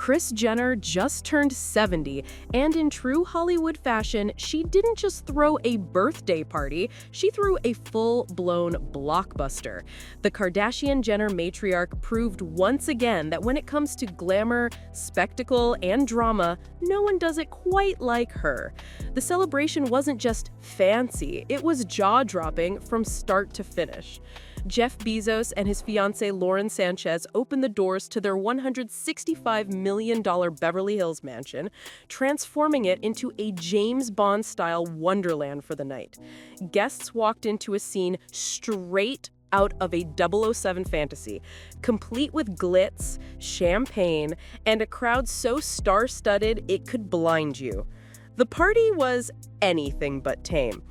Kris Jenner just turned 70, and in true Hollywood fashion, she didn't just throw a birthday party, she threw a full-blown blockbuster. The Kardashian-Jenner matriarch proved once again that when it comes to glamour, spectacle, and drama, no one does it quite like her. The celebration wasn't just fancy, it was jaw-dropping from start to finish. Jeff Bezos and his fiancée Lauren Sanchez opened the doors to their $165 million Beverly Hills mansion, transforming it into a James Bond-style wonderland for the night. Guests walked into a scene straight out of a 007 fantasy, complete with glitz, champagne, and a crowd so star-studded it could blind you. The party was anything but tame.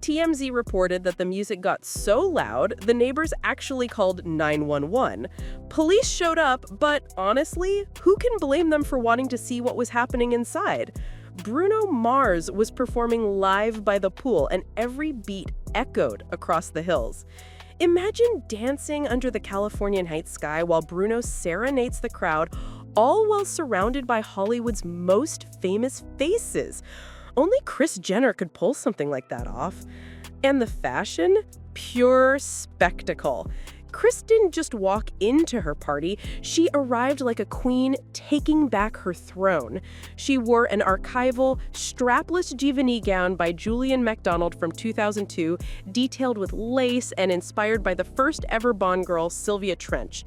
TMZ reported that the music got so loud, the neighbors actually called 911. Police showed up, but honestly, who can blame them for wanting to see what was happening inside? Bruno Mars was performing live by the pool, and every beat echoed across the hills. Imagine dancing under the Californian Heights sky while Bruno serenades the crowd, all while surrounded by Hollywood's most famous faces. Only Kris Jenner could pull something like that off. And the fashion? Pure spectacle. Kris didn't just walk into her party, she arrived like a queen taking back her throne. She wore an archival, strapless Givenchy gown by Julian MacDonald from 2002, detailed with lace and inspired by the first ever Bond girl, Sylvia Trench.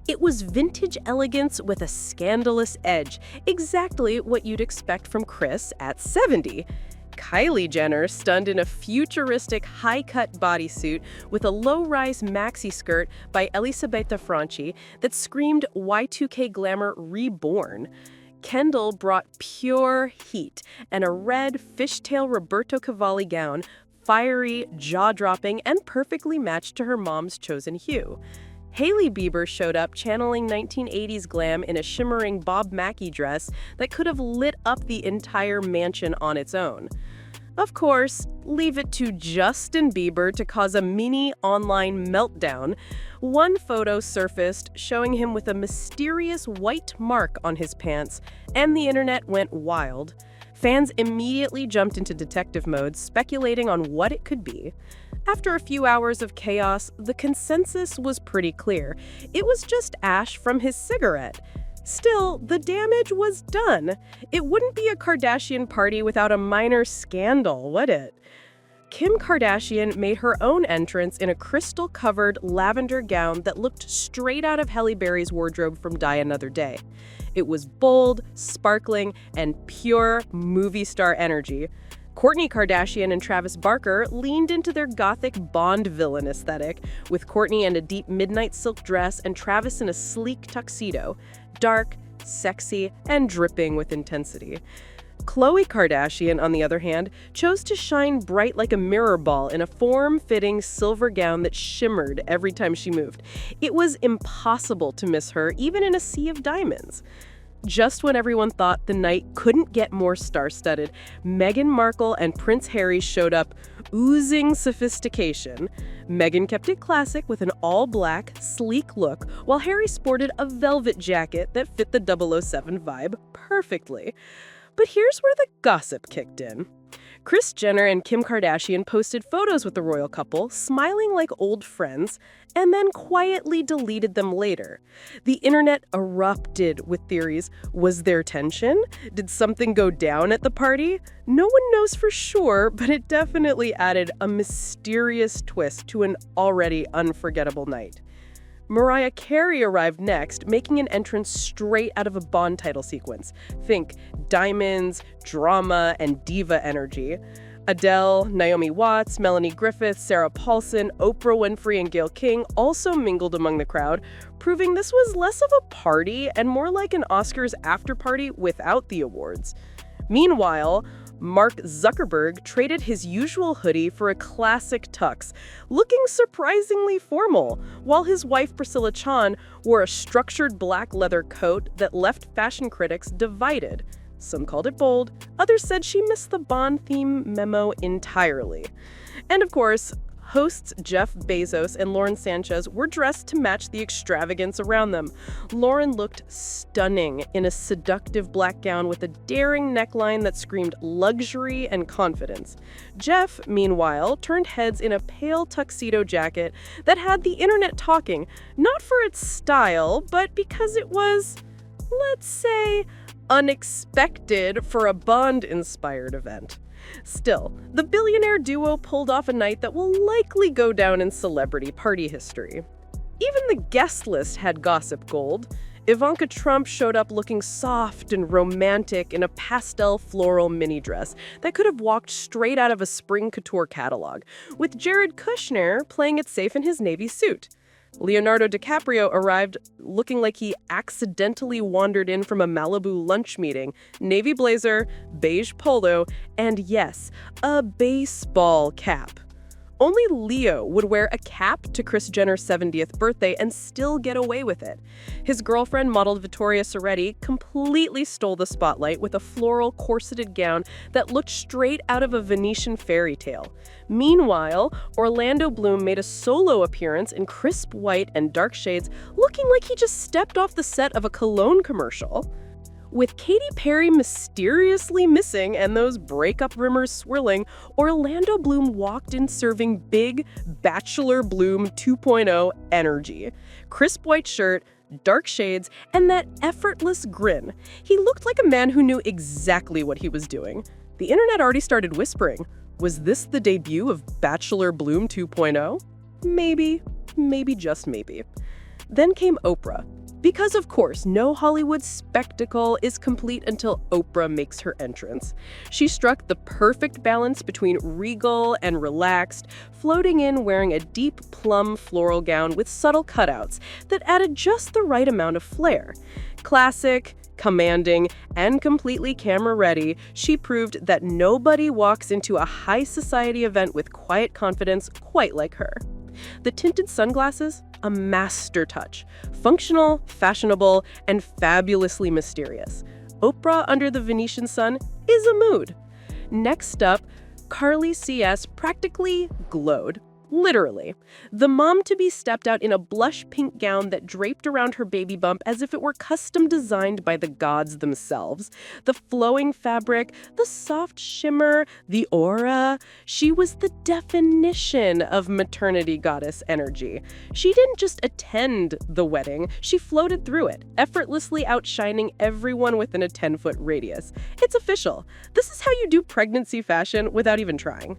It was vintage elegance with a scandalous edge, exactly what you'd expect from Kris at 70. Kylie Jenner stunned in a futuristic high-cut bodysuit with a low-rise maxi skirt by Elisabetta Franchi that screamed Y2K glamour reborn. Kendall brought pure heat and a red fishtail Roberto Cavalli gown, fiery, jaw-dropping, and perfectly matched to her mom's chosen hue. Hailey Bieber showed up channeling 1980s glam in a shimmering Bob Mackie dress that could have lit up the entire mansion on its own. Of course, leave it to Justin Bieber to cause a mini online meltdown. One photo surfaced showing him with a mysterious white mark on his pants, and the internet went wild. Fans immediately jumped into detective mode, speculating on what it could be. After a few hours of chaos, the consensus was pretty clear. It was just ash from his cigarette. Still, the damage was done. It wouldn't be a Kardashian party without a minor scandal, would it? Kim Kardashian made her own entrance in a crystal-covered lavender gown that looked straight out of Halle Berry's wardrobe from Die Another Day. It was bold, sparkling, and pure movie star energy. Kourtney Kardashian and Travis Barker leaned into their gothic Bond villain aesthetic, with Kourtney in a deep midnight silk dress and Travis in a sleek tuxedo, dark, sexy, and dripping with intensity. Khloe Kardashian, on the other hand, chose to shine bright like a mirror ball in a form-fitting silver gown that shimmered every time she moved. It was impossible to miss her, even in a sea of diamonds. Just when everyone thought the night couldn't get more star-studded, Meghan Markle and Prince Harry showed up, oozing sophistication. Meghan kept it classic with an all-black, sleek look, while Harry sported a velvet jacket that fit the 007 vibe perfectly. But here's where the gossip kicked in. Kris Jenner and Kim Kardashian posted photos with the royal couple, smiling like old friends, and then quietly deleted them later. The internet erupted with theories. Was there tension? Did something go down at the party? No one knows for sure, but it definitely added a mysterious twist to an already unforgettable night. Mariah Carey arrived next, making an entrance straight out of a Bond title sequence. Think diamonds, drama, and diva energy. Adele, Naomi Watts, Melanie Griffith, Sarah Paulson, Oprah Winfrey, and Gayle King also mingled among the crowd, proving this was less of a party and more like an Oscars after-party without the awards. Meanwhile, Mark Zuckerberg traded his usual hoodie for a classic tux, looking surprisingly formal, while his wife Priscilla Chan wore a structured black leather coat that left fashion critics divided. Some called it bold, others said she missed the Bond theme memo entirely. And of course, Hosts Jeff Bezos and Lauren Sanchez were dressed to match the extravagance around them. Lauren looked stunning in a seductive black gown with a daring neckline that screamed luxury and confidence. Jeff, meanwhile, turned heads in a pale tuxedo jacket that had the internet talking, not for its style, but because it was, let's say, unexpected for a Bond-inspired event. Still, the billionaire duo pulled off a night that will likely go down in celebrity party history. Even the guest list had gossip gold. Ivanka Trump showed up looking soft and romantic in a pastel floral mini dress that could have walked straight out of a spring couture catalog, with Jared Kushner playing it safe in his navy suit. Leonardo DiCaprio arrived looking like he accidentally wandered in from a Malibu lunch meeting, navy blazer, beige polo, and yes, a baseball cap. Only Leo would wear a cap to Kris Jenner's 70th birthday and still get away with it. His girlfriend, model Vittoria Soretti, completely stole the spotlight with a floral corseted gown that looked straight out of a Venetian fairy tale. Meanwhile, Orlando Bloom made a solo appearance in crisp white and dark shades, looking like he just stepped off the set of a cologne commercial. With Katy Perry mysteriously missing and those breakup rumors swirling, Orlando Bloom walked in serving big Bachelor Bloom 2.0 energy. Crisp white shirt, dark shades, and that effortless grin. He looked like a man who knew exactly what he was doing. The internet already started whispering, was this the debut of Bachelor Bloom 2.0? Maybe just maybe. Then came Oprah. Because, of course, no Hollywood spectacle is complete until Oprah makes her entrance. She struck the perfect balance between regal and relaxed, floating in wearing a deep plum floral gown with subtle cutouts that added just the right amount of flair. Classic, commanding, and completely camera-ready, she proved that nobody walks into a high society event with quiet confidence quite like her. The tinted sunglasses? A master touch. Functional, fashionable, and fabulously mysterious. Oprah under the Venetian sun is a mood. Next up, Carly CS practically glowed. Literally. The mom-to-be stepped out in a blush pink gown that draped around her baby bump as if it were custom designed by the gods themselves. The flowing fabric, the soft shimmer, the aura. She was the definition of maternity goddess energy. She didn't just attend the wedding, she floated through it, effortlessly outshining everyone within a 10-foot radius. It's official. This is how you do pregnancy fashion without even trying.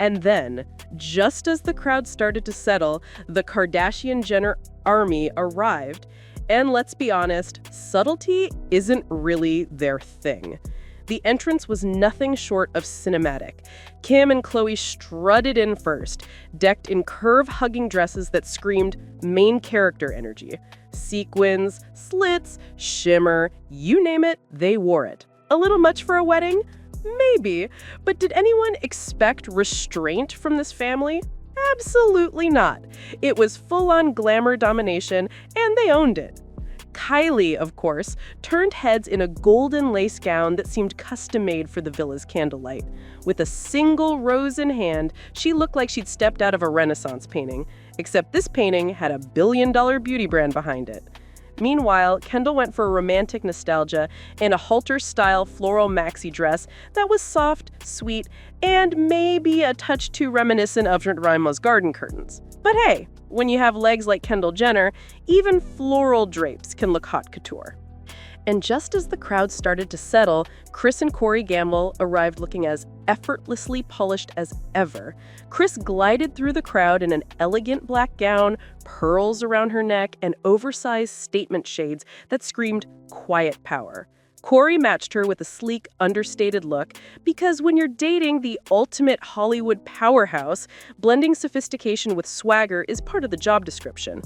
And then, just as the crowd started to settle, the Kardashian-Jenner army arrived. And let's be honest, subtlety isn't really their thing. The entrance was nothing short of cinematic. Kim and Khloe strutted in first, decked in curve-hugging dresses that screamed main character energy. Sequins, slits, shimmer, you name it, they wore it. A little much for a wedding? Maybe, but did anyone expect restraint from this family? Absolutely not. It was full-on glamour domination, and they owned it. Kylie, of course, turned heads in a golden lace gown that seemed custom-made for the villa's candlelight. With a single rose in hand, she looked like she'd stepped out of a Renaissance painting, except this painting had a billion-dollar beauty brand behind it. Meanwhile, Kendall went for romantic nostalgia in a halter-style floral maxi dress that was soft, sweet, and maybe a touch too reminiscent of Raima's garden curtains. But hey, when you have legs like Kendall Jenner, even floral drapes can look haute couture. And just as the crowd started to settle, Kris and Corey Gamble arrived looking as effortlessly polished as ever. Kris glided through the crowd in an elegant black gown, pearls around her neck, and oversized statement shades that screamed quiet power. Corey matched her with a sleek, understated look, because when you're dating the ultimate Hollywood powerhouse, blending sophistication with swagger is part of the job description.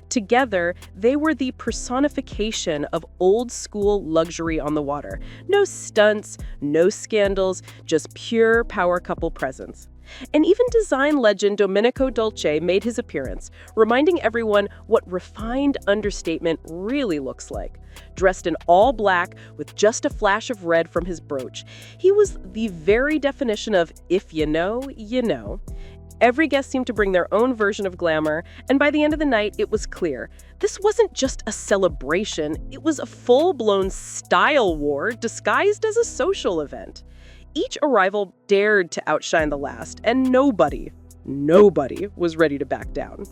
Together, they were the personification of old-school luxury on the water. No stunts, no scandals, just pure power couple presence. And even design legend Domenico Dolce made his appearance, reminding everyone what refined understatement really looks like. Dressed in all black with just a flash of red from his brooch, he was the very definition of if you know, you know. Every guest seemed to bring their own version of glamour, and by the end of the night, it was clear. This wasn't just a celebration, it was a full-blown style war disguised as a social event. Each arrival dared to outshine the last, and nobody was ready to back down.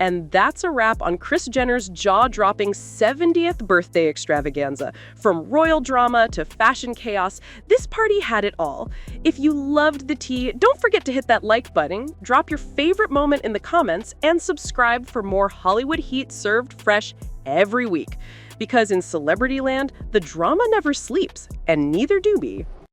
And that's a wrap on Kris Jenner's jaw-dropping 70th birthday extravaganza. From royal drama to fashion chaos, this party had it all. If you loved the tea, don't forget to hit that like button, drop your favorite moment in the comments, and subscribe for more Hollywood heat served fresh every week. Because in celebrity land, the drama never sleeps, and neither do we.